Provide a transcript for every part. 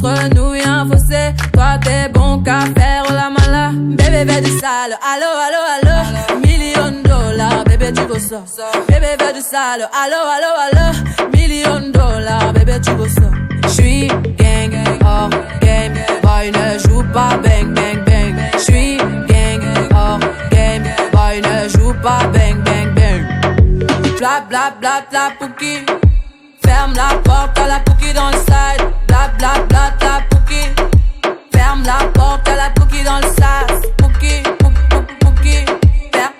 Entre nous y'a un fossé, toi t'es bon qu'à faire la mala. Bébé veut du sale, allo, allo, allo. $1,000,000, bébé tu veux ça. Bébé veut du sale, allo, allo, allo. $1,000,000, bébé tu veux ça. J'suis gang, hors game, boy ne joue pas bang, bang, bang. J'suis gang, hors game, boy ne joue pas bang, bang, bang. Bla bla bla bla pouki. Ferme la porte à la pouki dans le side. Bla bla bla bla pouki. Ferme la porte à la pouki dans le sas. Pouki, pouki, pouki.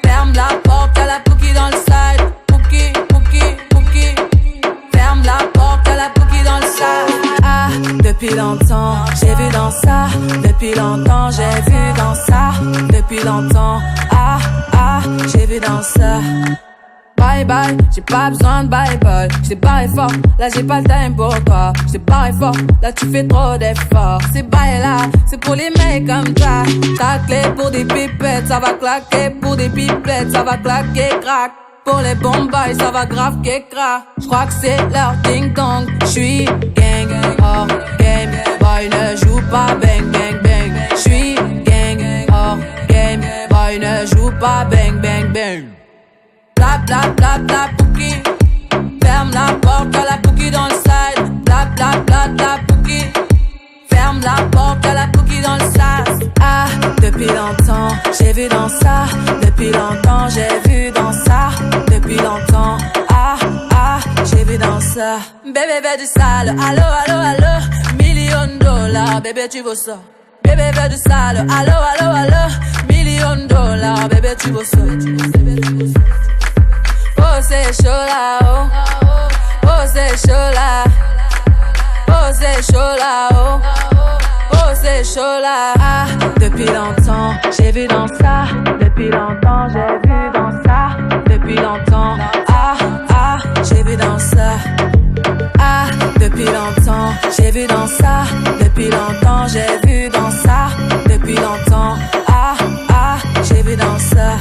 Ferme la porte à la pouki dans le side. Pouki, pouki, pouki. Ferme la porte à la pouki dans le sas. Ah, depuis longtemps, j'ai vu dans ça. Depuis longtemps, j'ai vu dans ça. Depuis longtemps, ah, ah, j'ai vu dans ça. Bye bye, j'ai pas besoin de bye bye. J't'ai barré fort, là j'ai pas le time pour toi. J't'ai barré fort, là tu fais trop d'efforts. C'est bye là, c'est pour les mecs comme toi. Ta clé pour des pipettes, ça va claquer. Pour des pipettes, ça va claquer, crack. Pour les bombes, ça va grave qu'écra. J'crois que c'est leur ding dong. J'suis gang, hors game. Boy ne joue pas bang, bang, bang. J'suis gang, hors game. Boy ne joue pas bang, bang, bang. Bla bla bla bla pouki. Ferme la porte à la pouki dans le side. Bla bla bla bla pouki. Ferme la porte à la pouki dans le sas. Ah, depuis longtemps, j'ai vu dans ça. Depuis longtemps, j'ai vu dans ça. Depuis longtemps, ah, ah, j'ai vu dans ça. Bébé veut du sale, allo, allo, allo. $1,000,000, bébé tu veux ça. Bébé veut du sale, allo, allo, allo. $1,000,000, bébé tu veux ça. Oh c'est chaud là, oh. Oh c'est chaud là. Oh c'est chaud là, oh. Oh c'est chaud là. Ah, depuis longtemps, j'ai vu dans ça. Depuis longtemps, j'ai vu dans ça. Depuis longtemps, ah, ah, j'ai vu dans ça. Ah, depuis longtemps, j'ai vu dans ça. Depuis longtemps, j'ai vu dans ça. Depuis longtemps, ah, ah, j'ai vu dans ça.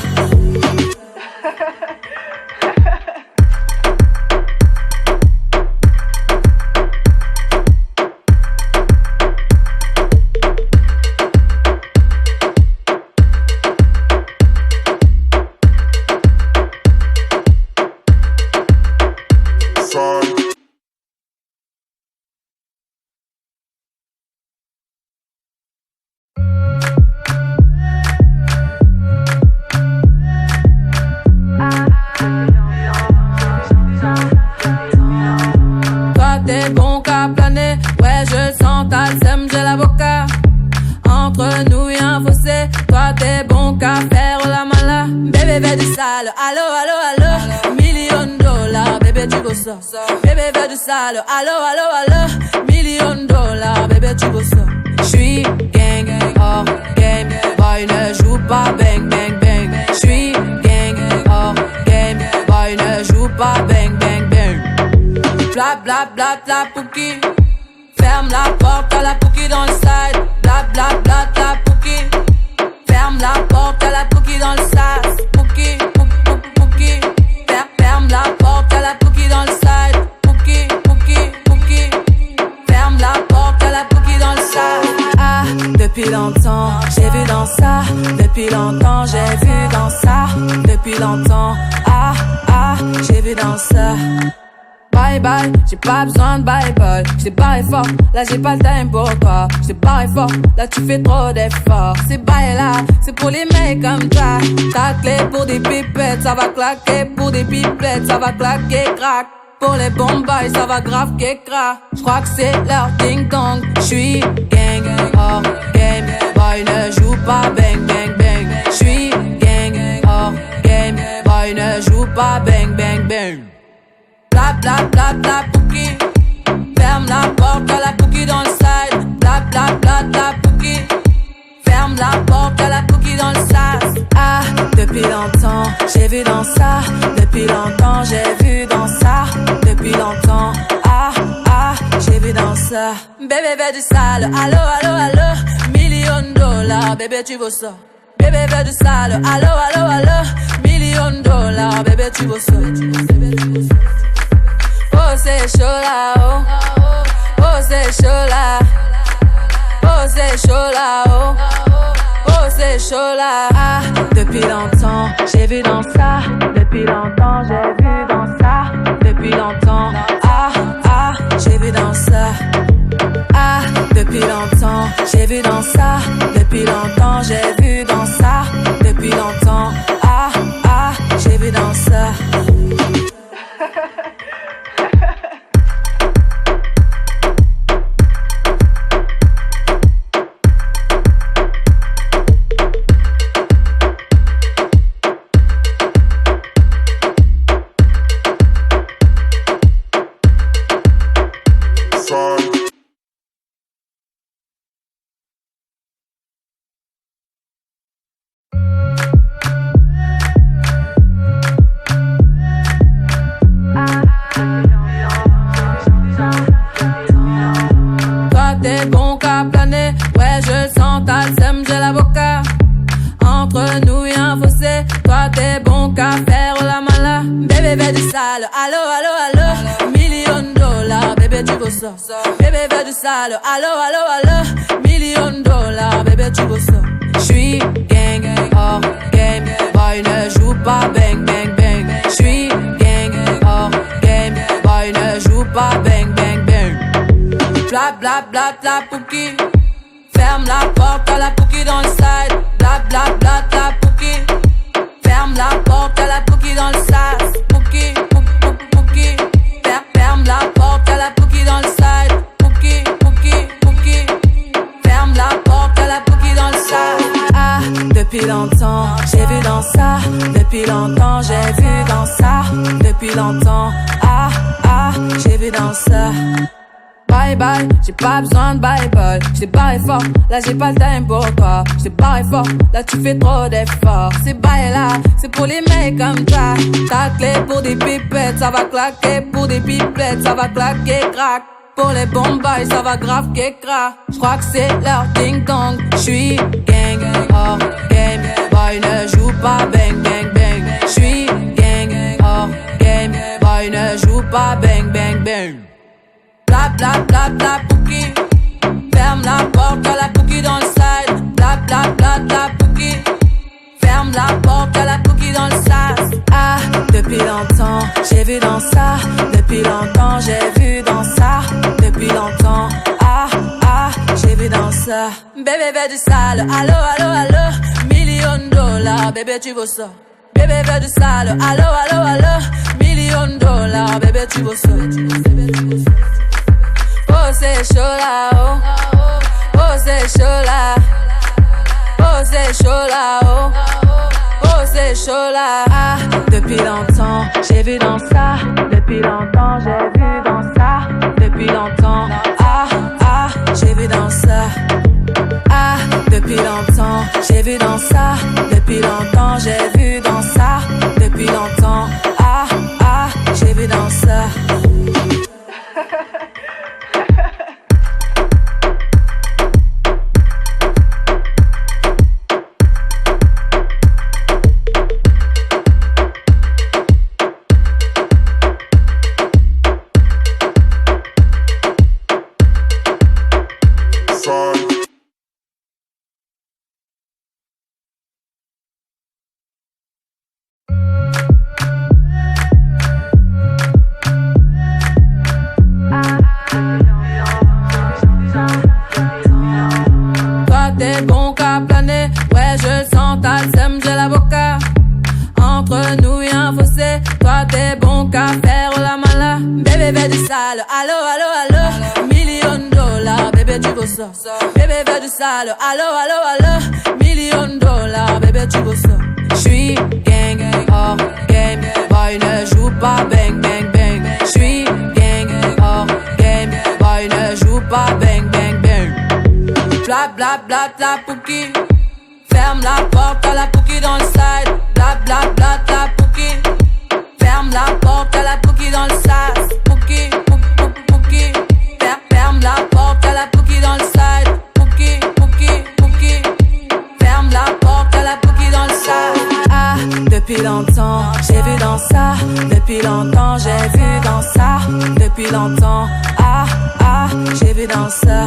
Allo, allo, allo, $1,000,000, bébé tu veux ça. Bébé veut du sale, allo, allo, allo, $1,000,000, bébé tu veux ça. J'suis gang, hors game, boy ne joue pas bang, bang, bang. J'suis gang, hors game, boy ne joue pas bang, bang, bang. Bla bla bla bla pouki. Ferme la porte à la pouki dans le side. Bla bla bla bla pouki. Ferme la porte à la pouki dans le sas. Pouki, pouki, pouki. Ferme la porte à la pouki dans le side. Pouki, pouki, pouki. Ferme la porte à la pouki dans le sas. Ah, depuis longtemps, j'ai vu dans ça. Depuis longtemps, j'ai vu dans ça. Depuis longtemps, ah, ah, j'ai vu dans ça. Bye bye, j'ai pas besoin de bye bye. J't'ai barré fort, là j'ai pas le time pour toi. J't'ai barré fort, là tu fais trop d'efforts. C'est bye là, c'est pour les mecs comme toi. Ta clé pour des pipettes, ça va claquer. Pour des pipettes, ça va claquer, crack. Pour les bombes, ça va grave qu'écra. J'crois que c'est leur ding dong. J'suis gang, hors game. Boy ne joue pas bang, bang, bang. J'suis gang, hors game. Boy ne joue pas bang, bang, bang. Bla bla bla bla pouki. Ferme la porte à la pouki dans le side. Bla bla bla bla pouki. Ferme la porte à la pouki dans le sas. Ah, depuis longtemps, j'ai vu dans ça. Depuis longtemps, j'ai vu dans ça. Depuis longtemps, ah, ah, j'ai vu dans ça. Bébé veut du sale, allo, allo, allo. $1,000,000, bébé tu veux ça. Bébé veut du sale, allo, allo, allo. $1,000,000, bébé tu veux ça. Oh c'est chaud là, oh. Oh c'est chaud là. c'est chaud là, oh. Oh, c'est chaud là. Ah, depuis longtemps, j'ai vu dans ça. Depuis longtemps, j'ai vu dans ça. Depuis longtemps, ah, ah, j'ai vu dans ça. Ah, depuis longtemps, j'ai vu dans ça. Depuis longtemps, j'ai vu dans ça. Depuis longtemps, ah, ah, j'ai vu dans ça. T'es bon qu'à planer, ouais je le sens, t'as le seum, j'ai l'avocat. Entre nous y'a un fossé, toi t'es bon qu'à faire la mala. Bébé veut du sale, allo, allo, allo. $1,000,000, bébé tu veux ça. Bébé veut du sale, allo, allo, allo. $1,000,000, bébé tu veux ça. J'suis gang, hors game, boy ne joue pas bang, bang, bang. J'suis gang, hors game, boy ne joue pas bang, bang, bang. Bla bla bla bla pouki. Ferme la porte à la pouki dans le side. Bla bla bla bla pouki. Ferme la porte à la pouki dans le sas. Pouki, pouki. Ferme la porte à la pouki dans le side. Pouki, pouki. Ferme la porte à la pouki dans le sas. Ah, depuis longtemps, j'ai vu dans ça. Depuis longtemps, j'ai vu dans ça. Depuis longtemps, ah, ah, j'ai vu dans ça. Bye bye, j'ai pas besoin de bye bye. J't'ai barré fort, là j'ai pas le time pour toi. J't'ai barré fort, là tu fais trop d'efforts. C'est bye là, c'est pour les mecs comme ça. Ta clé pour des pipettes, ça va claquer. Pour des pipettes, ça va claquer, crack. Pour les bombes, ça va grave qu'écra. J'crois que c'est leur ding dong. J'suis gang, hors game. Boy ne joue pas bang bang bang. J'suis gang, hors game. Boy ne joue pas bang bang bang. Bla bla bla bla pouki. Ferme la porte à la pouki dans le side. Bla bla bla bla pouki. Ferme la porte à la pouki dans le sas. Ah, depuis longtemps, j'ai vu dans ça. Depuis longtemps, j'ai vu dans ça. Depuis longtemps, ah, ah, j'ai vu dans ça. Bébé veut du sale, allo, allo, allo. $1,000,000, bébé tu veux ça. Bébé veut du sale, allo, allo, allo. $1,000,000, bébé tu veux ça. Oh c'est chaud là, oh. Oh c'est chaud là. Oh c'est chaud là, oh. Oh c'est chaud là. Ah, depuis longtemps, j'ai vu dans ça. Depuis longtemps, j'ai vu dans ça. Depuis longtemps, ah, ah, j'ai vu dans ça. Ah, depuis longtemps, j'ai vu dans ça. Depuis longtemps, j'ai vu dans ça. Depuis longtemps, ah, ah, j'ai vu dans ça. T'es bon qu'à planer, ouais je le sens, t'as le seum, j'ai l'avocat. Entre nous y'a un fossé, toi t'es bon qu'à faire la mala. Bébé veut du sale, allo, allo, allo. $1,000,000, bébé tu veux ça. Bébé veut du sale, allo, allo, allo. $1,000,000, bébé tu veux ça. J'suis gang, hors game, boy ne joue pas bang, bang, bang. J'suis gang, hors game, boy ne joue pas bang, bang, bang. Bla bla bla bla pouki. Ferme la porte à la pouki dans le side. Bla bla bla bla pouki. Ferme la porte à la pouki dans le sas. Pouki, pouki. Ferme la porte à la pouki dans le side. Pouki, pouki. Ferme la porte à la pouki dans le sas. Ah, depuis longtemps, j'ai vu dans ça. Depuis longtemps, j'ai vu dans ça. Depuis longtemps, ah, ah, j'ai vu dans ça.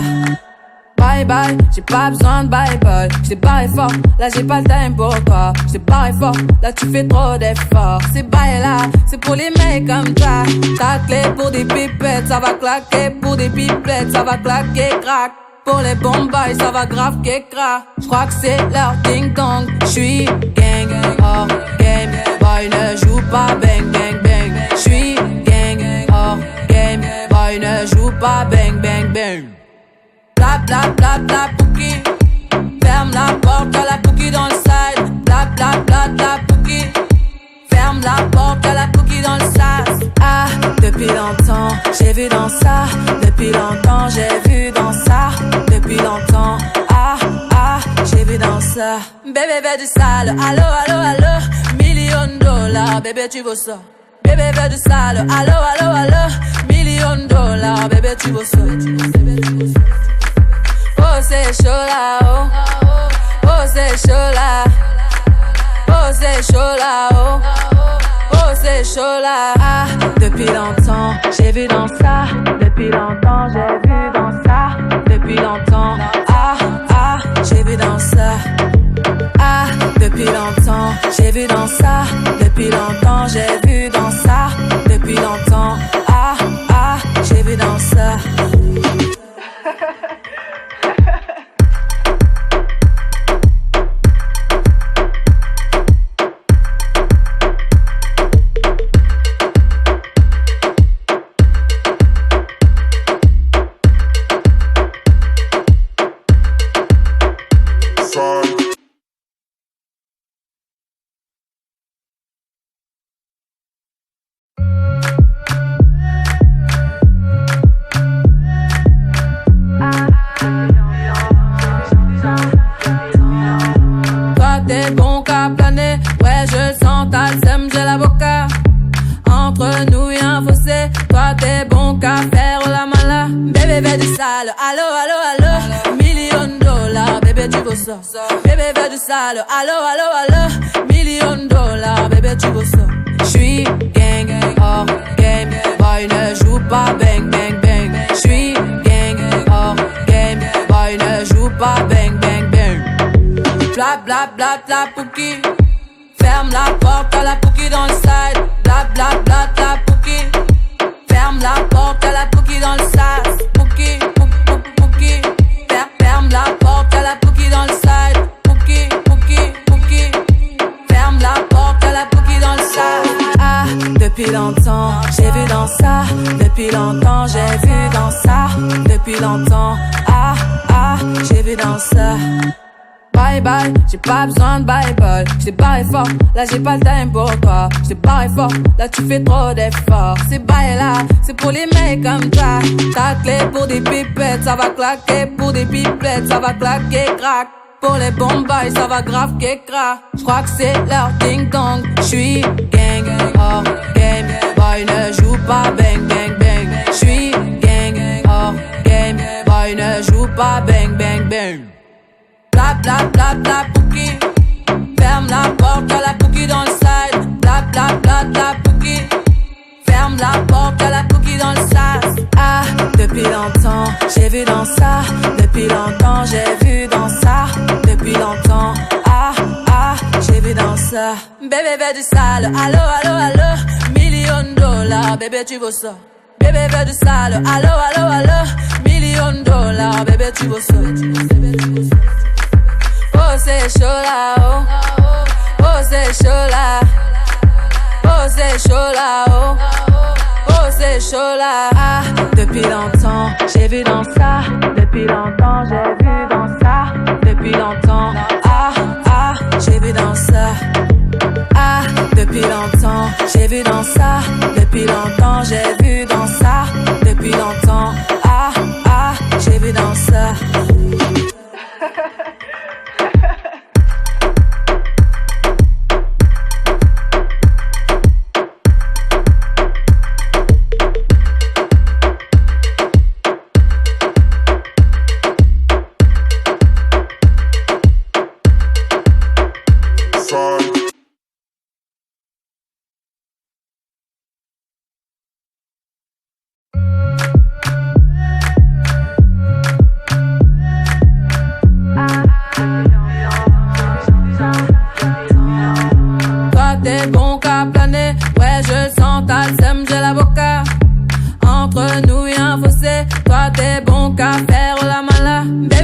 Bye bye, j'ai pas besoin de bye bye. J't'ai barré fort, là j'ai pas le time pour toi. J't'ai barré fort, là tu fais trop d'efforts. C'est bye là, c'est pour les mecs comme toi. Ta clé pour des pipettes, ça va claquer. Pour des pipettes, ça va claquer, crack. Pour les bombes, ça va grave qu'écra. J'crois que c'est leur ding dong. J'suis gang, hors game. Boy ne joue pas bang bang bang. J'suis gang, hors game. Boy ne joue pas bang bang bang. Bla bla bla bla pouki. Ferme la porte, y'a la pouki dans le side. Bla bla bla bla pouki. Ferme la porte, y'a la pouki dans le sas. Ah, depuis longtemps, j'ai vu dans ça. Depuis longtemps, j'ai vu dans ça. Depuis longtemps, ah, ah, j'ai vu dans ça. Bébé veut du sale, allo, allo, allo. $1,000,000, bébé tu veux ça. Bébé veut du sale, allo, allo, allo. $1,000,000, bébé tu veux ça. Oh c'est chaud là, oh. Oh c'est chaud là. Oh c'est chaud là, oh. Oh c'est chaud là. Ah, depuis longtemps, j'ai vu dans ça. Depuis longtemps, j'ai vu dans ça. Depuis longtemps, ah, ah, j'ai vu dans ça. Ah, depuis longtemps, j'ai vu dans ça. Depuis longtemps, j'ai vu dans ça. Depuis longtemps, ah, ah, j'ai vu dans ça. T'es bon qu'à planer, ouais je le sens, t'as le seum, j'ai l'avocat. Entre nous y'a un fossé, toi t'es bon qu'à faire la mala. Bébé veut du sale, allo, allo, allo. $1,000,000, bébé tu veux ça. Bébé veut du sale, allo, allo, allo. $1,000,000, bébé tu veux ça. J'suis gang, hors game, boy ne joue pas bang, bang, bang. J'suis gang, hors game, boy ne joue pas bang, bang, bang. Bla bla bla bla pouki. Ferme la porte, y'a la pouki dans le side. Bla bla bla bla pouki. Ferme la porte, y'a la pouki dans le sas. Pouki, pouki. Ferme la porte, y'a la pouki dans le side. Pouki, pouki. Ferme la porte, y'a la pouki dans le sas. Ah, depuis longtemps, j'ai vu dans ça. Depuis longtemps, j'ai vu dans ça. Depuis longtemps, ah, ah, j'ai vu dans ça. Bye bye, j'ai pas besoin de bye bye. J't'ai barré fort, là j'ai pas le time pour toi. J't'ai barré fort, là tu fais trop d'efforts. C'est bye là, c'est pour les mecs comme toi. Ta clé pour des pipettes, ça va claquer. Pour des pipettes, ça va claquer, crack. Pour les bombes, ça va grave qu'écra. J'crois que c'est leur ding dong. J'suis gang, hors game. Boy ne joue pas bang bang bang. J'suis gang, hors game. Boy ne joue pas bang bang bang. Bla bla bla bla pouki. Ferme la porte, y'a la pouki dans le side. Bla bla bla bla pouki. Ferme la porte, y'a la pouki dans le sas. Ah, depuis longtemps, j'ai vu dans ça. Depuis longtemps, j'ai vu dans ça. Depuis longtemps, ah, ah, j'ai vu dans ça. Bébé veut du sale, allo, allo, allo. $1,000,000, bébé tu veux ça. Bébé veut du sale, allo, allo, allo. $1,000,000, bébé tu veux ça. Oh c'est chaud là, oh. Oh c'est chaud là. Oh c'est chaud là, oh. Oh c'est chaud là. Ah, depuis longtemps, j'ai vu dans ça. Depuis longtemps, j'ai vu dans ça. Depuis longtemps, ah, ah, j'ai vu dans ça. Ah, depuis longtemps, j'ai vu dans ça. Depuis longtemps, j'ai vu dans ça. Depuis longtemps, ah, ah, j'ai vu dans ça.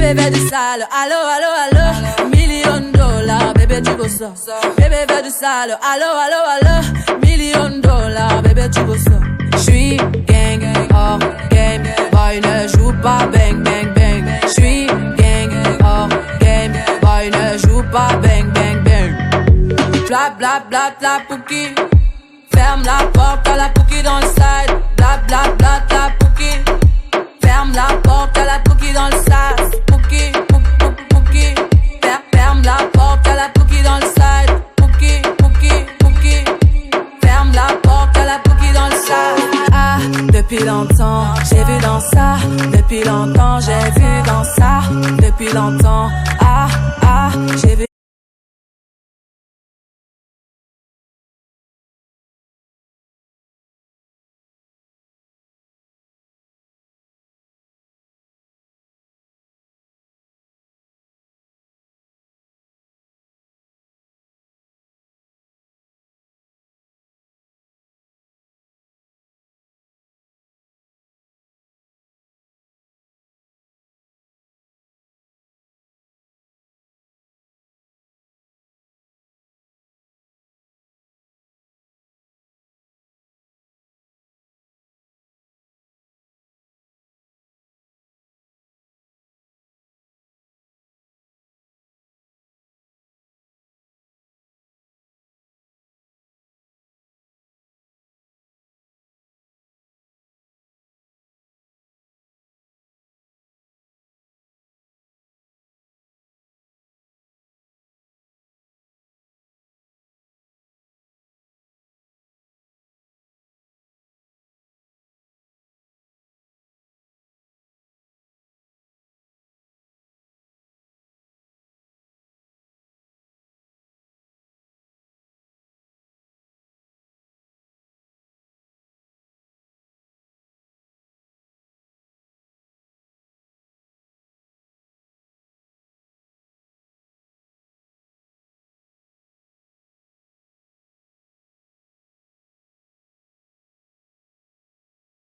Bébé veut du sale, allo, allo, allo. Million dollars, bébé tu veux ça. Bébé veut du sale, allo, allo, allo. Million dollars, bébé tu veux ça. J'suis gang, hors game. Boy ne joue pas bang, bang, bang. J'suis gang, hors game. Boy ne joue pas bang, bang, bang. Bla bla bla bla pouki. Ferme la porte à la pouki dans le side. Bla bla bla bla pouki. Ferme la porte à la pouki dans le side. Pouki, pouki, pouki. Ferme la porte à la pouki dans le side. Pouki, pouki, pouki. Ferme la porte à la pouki dans le side. Ah, depuis longtemps, j'ai vu dans ça. Depuis longtemps, j'ai vu dans ça. Depuis longtemps,